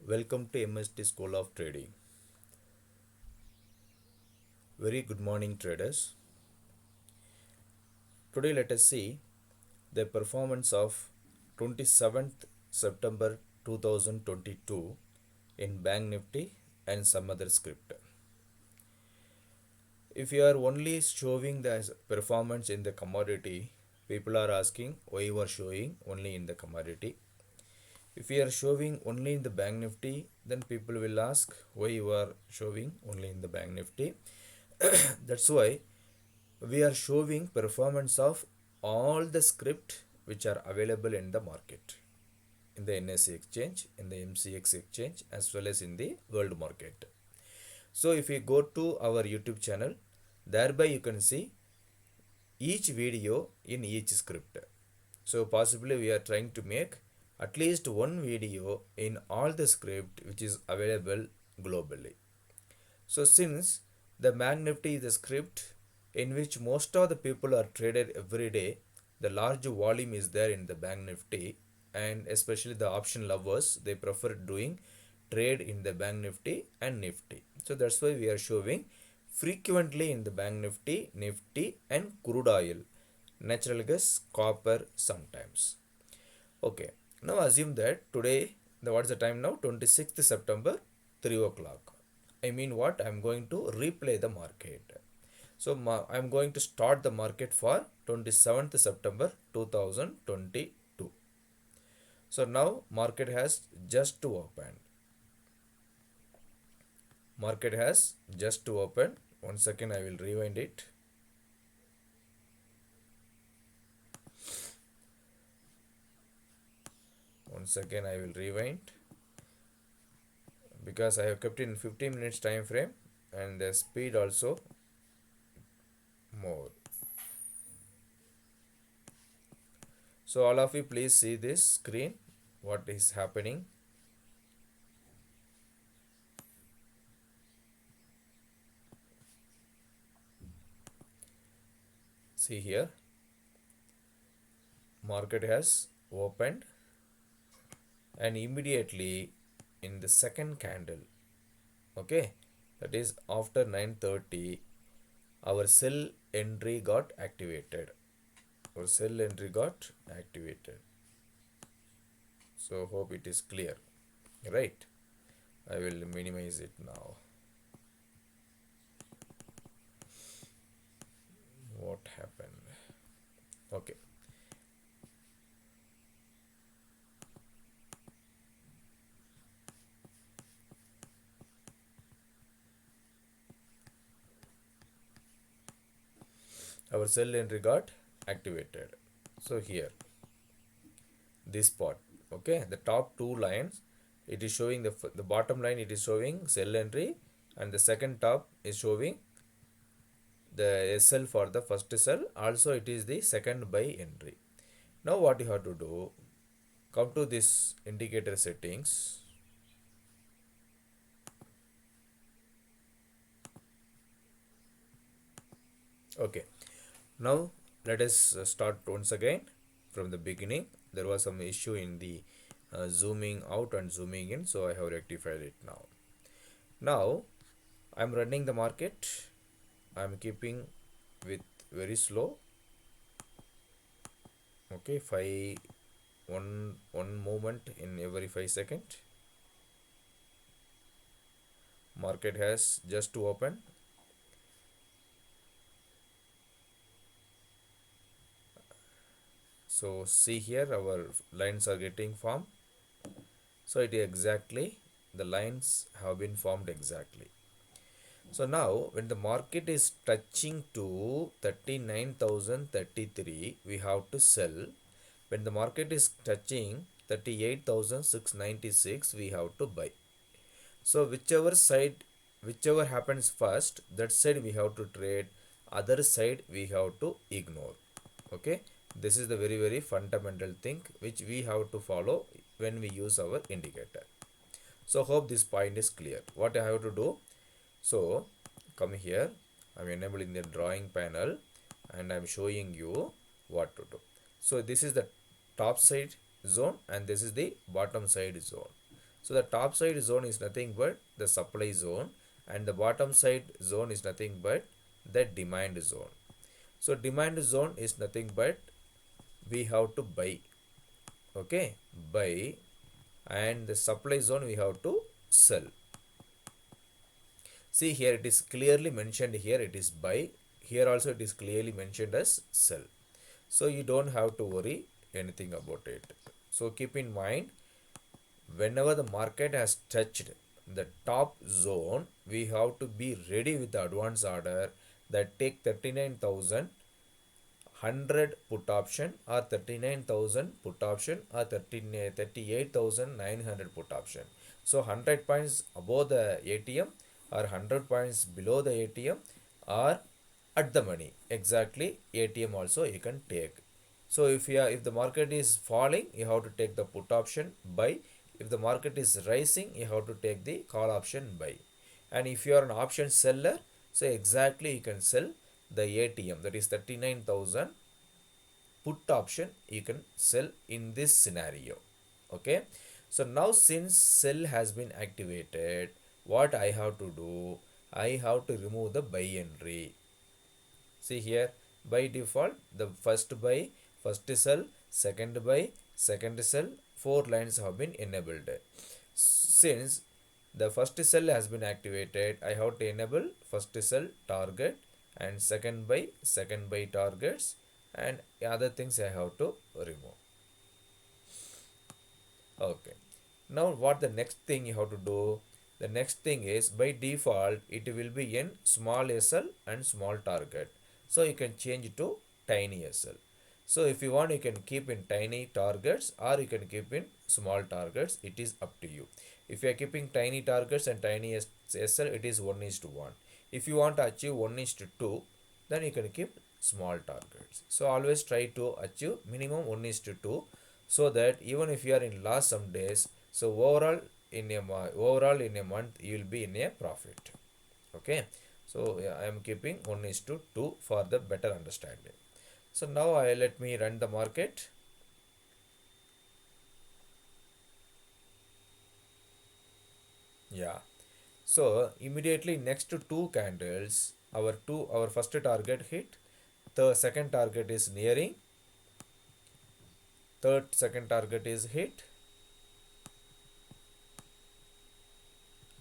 Welcome to MST School of Trading. Very good morning, traders. Today, let us see the performance of 27th September 2022 in Bank Nifty and some other script. If you are only showing the performance in the commodity, people are asking why you are showing only in the commodity. If you are showing only in the Bank Nifty, then people will ask why you are showing only in the Bank Nifty. That's why we are showing performance of all the script which are available in the market, in the NSE exchange, in the MCX exchange, as well as in the world market. So if you go to our YouTube channel, thereby you can see each video in each script. So possibly we are trying to make at least one video in all the script which is available globally. So since the Bank Nifty is a script in which most of the people are traded every day, the large volume is there in the Bank Nifty, and especially the option lovers, they prefer doing trade in the Bank Nifty and Nifty. So that's why we are showing frequently in the Bank Nifty, Nifty and crude oil, natural gas, copper sometimes. Okay, now assume that today, what's the time now? 26th September, 3 o'clock. I mean what? I'm going to replay the market. So I'm going to start the market for 27th September 2022. So now market has just to open. Market has just to open. 1 second, I will rewind it. One second, I will rewind, because I have kept in 15 minutes time frame and the speed also more. So all of you please see this screen, what is happening. See here, market has opened and immediately in the second candle, okay, that is after 9:30, our sell entry got activated. Our sell entry got activated. So hope it is clear, right? I will minimize it now. What happened? Okay. Our sell entry got activated. So here, this part, okay, the top two lines, it is showing the bottom line, it is showing sell entry, and the second top is showing the SL for the first sell. Also it is the second buy entry. Now what you have to do, come to this indicator settings. Okay, now let us start once again from the beginning. There was some issue in the zooming out and zooming in, so I have rectified it now. Now I'm running the market. I'm keeping with very slow. Okay, one movement in every 5 seconds. Market has just to open. So see here, our lines are getting formed. So it is exactly, the lines have been formed exactly. So now when the market is touching to 39,033, we have to sell. When the market is touching 38,696, we have to buy. So whichever happens first, that side we have to trade, other side we have to ignore. Okay, this is the very fundamental thing which we have to follow when we use our indicator. So hope this point is clear. What I have to do, so come here, I'm enabling the drawing panel and I'm showing you what to do. So this is the top side zone and this is the bottom side zone. So the top side zone is nothing but the supply zone, and the bottom side zone is nothing but the demand zone. So demand zone is nothing but we have to buy, okay, buy, and the supply zone we have to sell. See here it is clearly mentioned here it is buy, here also it is clearly mentioned as sell. So you don't have to worry anything about it. So keep in mind, whenever the market has touched the top zone, we have to be ready with the advance order that take 39,100 put option or 39,000 put option or 38,900 put option. So 100 points above the ATM or 100 points below the ATM or at the money. Exactly, ATM also you can take. So if the market is falling, you have to take the put option buy. If the market is rising, you have to take the call option buy. And if you are an option seller, so exactly you can sell the ATM, that is 39,000 put option you can sell in this scenario. Okay. So now since sell has been activated, what I have to do, I have to remove the buy entry. See here, by default, the first buy, first sell, second buy, second sell, 4 lines have been enabled. Since the first sell has been activated, I have to enable first sell target and second buy targets, and other things I have to remove. Okay. Now what the next thing you have to do? The next thing is by default it will be in small SL and small target. So you can change to tiny SL. So if you want you can keep in tiny targets or you can keep in small targets. It is up to you. If you are keeping tiny targets and tiny SL, it is 1:1. If you want to achieve 1:2, then you can keep small targets. So always try to achieve minimum 1:2, so that even if you are in loss some days, so overall in a month you will be in a profit. Okay. So yeah, I am keeping 1:2 for the better understanding. So now let me run the market. Yeah. So immediately next to two candles, our first target hit, the second target is nearing, third second target is hit,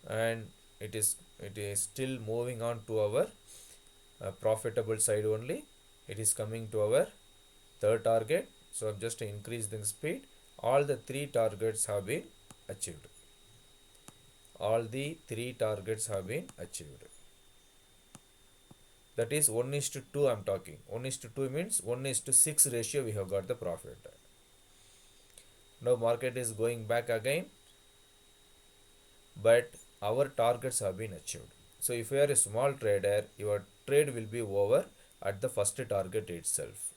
and it is still moving on to our profitable side only. It is coming to our third target. So I'm just increasing speed. All the three targets have been achieved. All the three targets have been achieved. That is 1:2 I'm talking. 1:2 means 1:6 ratio we have got the profit. Now market is going back again, but our targets have been achieved. So if you are a small trader, your trade will be over at the first target itself.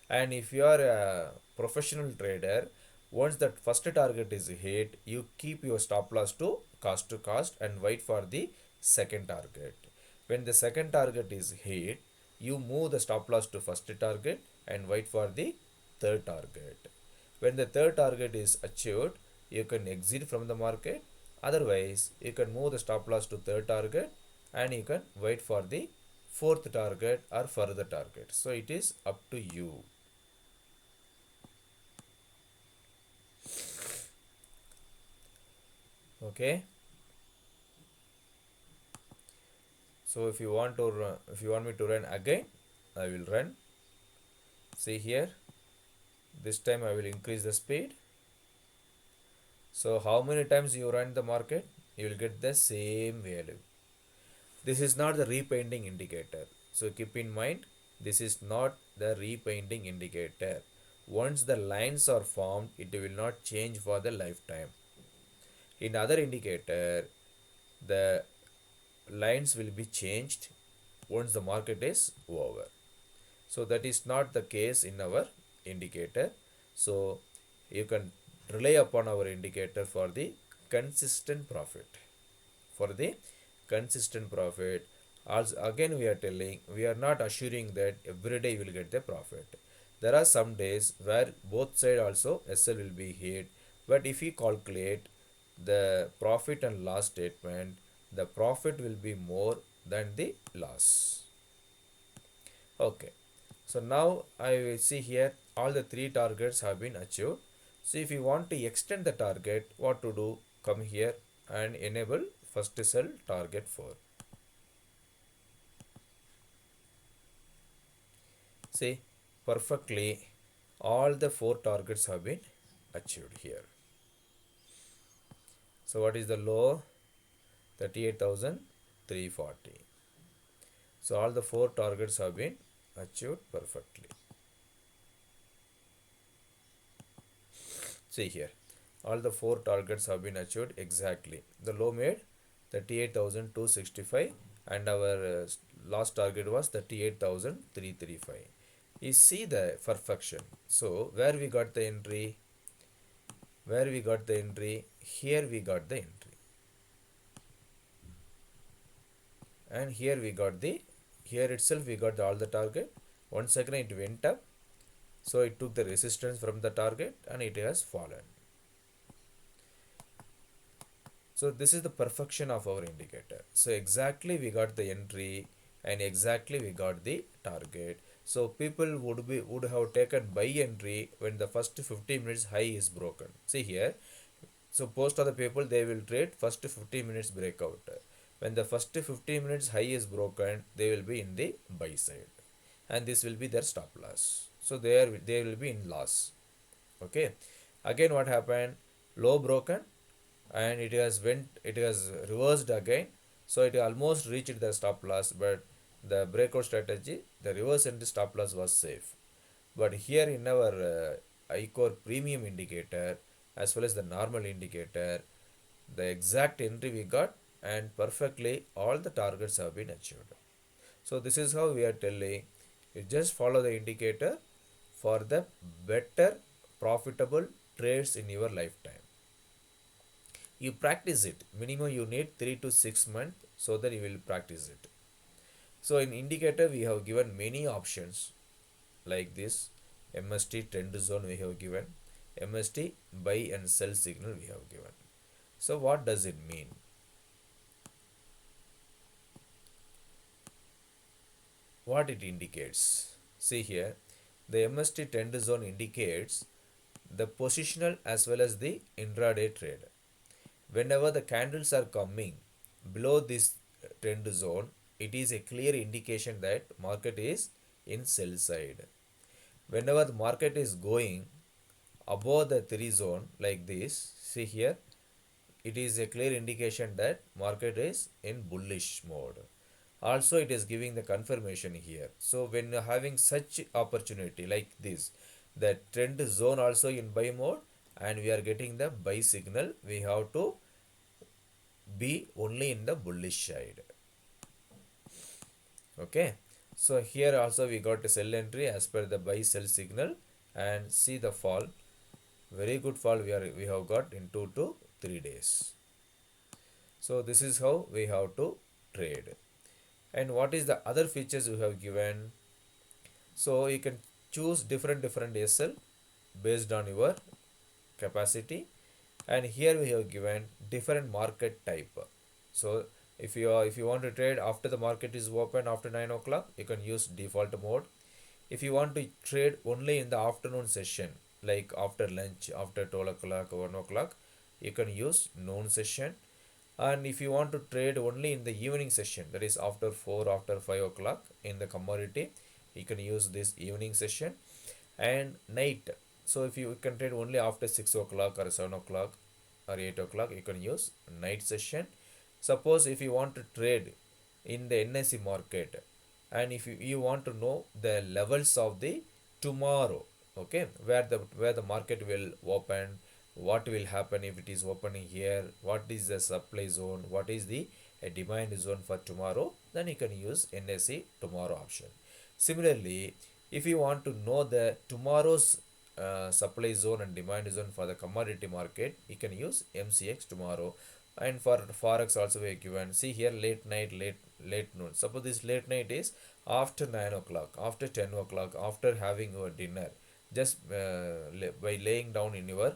And if you are a professional trader, once that first target is hit, you keep your stop loss to cost and wait for the second target. When the second target is hit, you move the stop loss to first target and wait for the third target. When the third target is achieved, you can exit from the market. Otherwise, you can move the stop loss to third target and you can wait for the fourth target or further target. So it is up to you. Okay. So if you want me to run again, I will run. See here, this time I will increase the speed. So how many times you run the market, you will get the same value. This is not the repainting indicator. So keep in mind, this is not the repainting indicator. Once the lines are formed, it will not change for the lifetime. In other indicator, the lines will be changed once the market is over. So that is not the case in our indicator. So you can rely upon our indicator for the consistent profit. For the consistent profit, also again we are telling, we are not assuring that every day you will get the profit. There are some days where both side also SL will be hit, but if we calculate the profit and loss statement, the profit will be more than the loss. Okay, so now I will see here all the three targets have been achieved. So if you want to extend the target, what to do? Come here and enable first cell target 4. See, perfectly all the 4 targets have been achieved here. So what is the low? 38,340. So all the 4 targets have been achieved perfectly. See here, all the 4 targets have been achieved exactly. The low made 38,265 and our last target was 38,335. You see the perfection. So where we got the entry? Where we got the entry? Here we got the entry. And here we got the, here itself we got all the target. Once again it went up. So it took the resistance from the target and it has fallen. So this is the perfection of our indicator. So exactly we got the entry and exactly we got the target. So people would have taken buy entry when the first 15 minutes high is broken. See here. So most of the people they will trade first 15 minutes breakout. When the first 15 minutes high is broken, they will be in the buy side. And this will be their stop loss. So they will be in loss. Okay. Again what happened? Low broken and it has reversed again, so it almost reached the stop loss, but the breakout strategy, the reverse entry stop loss was safe. But here in our iCore premium indicator as well as the normal indicator, the exact entry we got and perfectly all the targets have been achieved. So this is how we are telling, you just follow the indicator for the better profitable trades in your lifetime. You practice it. Minimum you need 3 to 6 months so that you will practice it. So in indicator we have given many options like this. MST trend zone we have given. MST buy and sell signal we have given. So what does it mean? What it indicates? See here, the MST trend zone indicates the positional as well as the intraday trade. Whenever the candles are coming below this trend zone, it is a clear indication that market is in sell side. Whenever the market is going above the 3 zone like this, see here, it is a clear indication that market is in bullish mode. Also it is giving the confirmation here. So when you're having such opportunity like this, the trend zone also in buy mode and we are getting the buy signal, we have to be only in the bullish side. Okay, so here also we got a sell entry as per the buy sell signal and see the fall, very good fall we have got in 2 to 3 days. So this is how we have to trade. And what is the other features we have given? So you can choose different SL based on your capacity, and here we have given different market type. So if you want to trade after the market is open after 9 o'clock, you can use default mode. If you want to trade only in the afternoon session, like after lunch, after 12 o'clock or 1 o'clock, you can use noon session. And if you want to trade only in the evening session, that is after 4, after 5 o'clock in the commodity, you can use this evening session. And night, so if you can trade only after 6 o'clock or 7 o'clock or 8 o'clock, you can use night session. Suppose if you want to trade in the NSE market and if you want to know the levels of the tomorrow, okay, where the market will open, what will happen if it is opening here, what is the supply zone, what is the demand zone for tomorrow, then you can use NSE tomorrow option. Similarly, if you want to know the tomorrow's supply zone and demand zone for the commodity market, you can use MCX tomorrow. And for forex also we are given, see here, late night, late noon. Suppose this late night is after 9 o'clock, after 10 o'clock, after having your dinner, just by laying down in your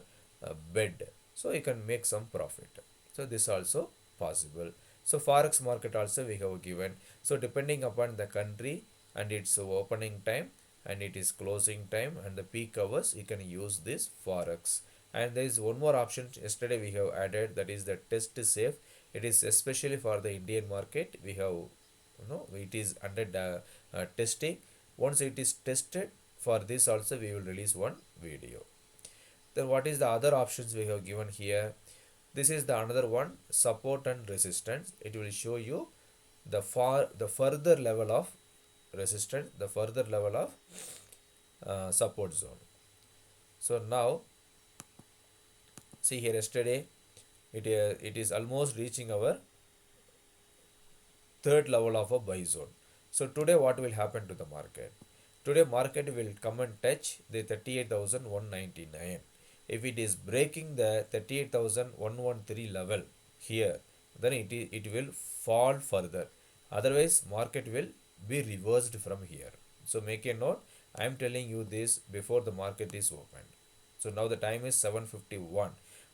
bed, so you can make some profit. So this also possible. So forex market also we have given. So depending upon the country and its opening time and it is closing time and the peak hours, you can use this forex. And there is one more option yesterday we have added, that is the test safe. It is especially for the Indian market. We have, it is under the testing. Once it is tested, for this also we will release one video. Then what is the other options we have given here? This is the another one, support and resistance. It will show you the further level of resistance, the further level of support zone. So now see here, yesterday it is almost reaching our third level of a buy zone. So today what will happen to the market? Today market will come and touch the 38,199. If it is breaking the 38,113 level here, then it will fall further. Otherwise market will be reversed from here. So make a note. I am telling you this before the market is opened. So now the time is 7:51.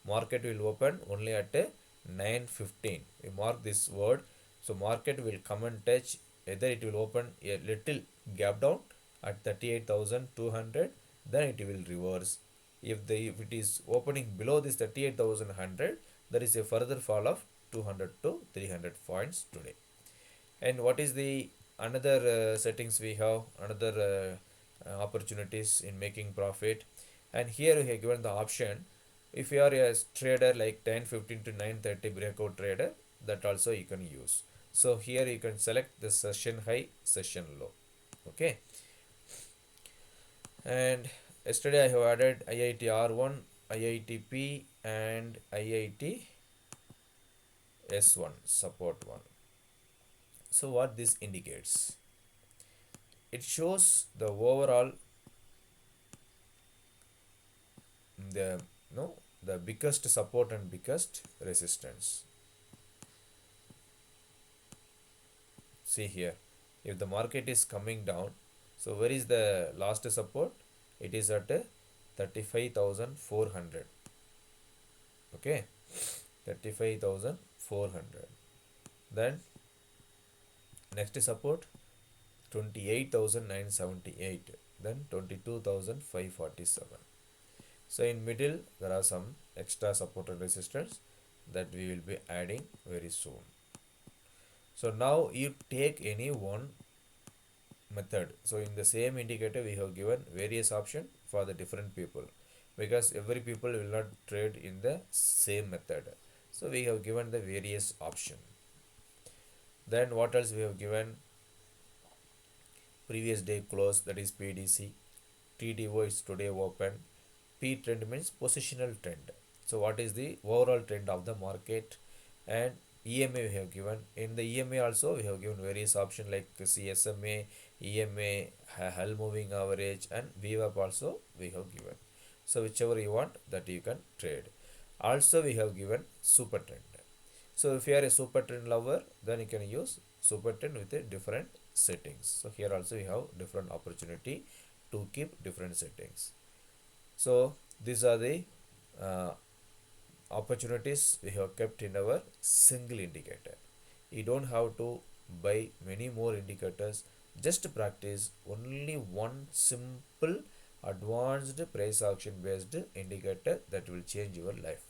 Market will open only at 9:15. We mark this word. So market will come and touch, either it will open a little gap down at 38,200, then it will reverse. If it is opening below this 38,100, there is a further fall of 200 to 300 points today. And what is the another settings we have, another opportunities in making profit? And here we have given the option, if you are a trader like 10:15 to 9:30 breakout trader, that also you can use. So here you can select the session high, session low. Okay. And yesterday I have added IIT R1, IITP and IIT S1 support one. So what this indicates? It shows the overall the no the biggest support and biggest resistance. See here, if the market is coming down, so where is the last support? It is at 35,400. Okay, 35,400. Then next support 28,978. Then 22,547. So in middle there are some extra support and resistance that we will be adding very soon. So now you take any one method. So in the same indicator we have given various options for the different people, because every people will not trade in the same method. So we have given the various option. Then what else we have given? Previous day close, that is PDC. TDO is today open. P trend means positional trend. So what is the overall trend of the market? And EMA we have given. In the EMA also we have given various options like CSMA, EMA, Hull moving average, and VWAP also we have given. So whichever you want, that you can trade. Also we have given super trend. So if you are a super trend lover, then you can use super trend with a different settings. So here also we have different opportunity to keep different settings. So these are the opportunities we have kept in our single indicator. You don't have to buy many more indicators. Just practice only one simple advanced price action based indicator that will change your life.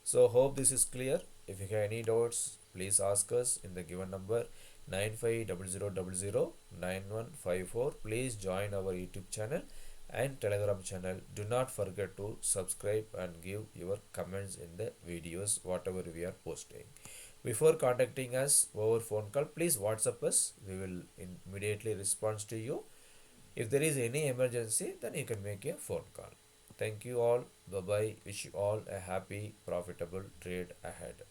So hope this is clear. If you have any doubts, please ask us in the given number 9500009154. Please join our YouTube channel and Telegram channel. Do not forget to subscribe and give your comments in the videos whatever we are posting. Before contacting us over phone call, please WhatsApp us. We will immediately respond to you. If there is any emergency, then you can make a phone call. Thank you all. Bye bye. Wish you all a happy, profitable trade ahead.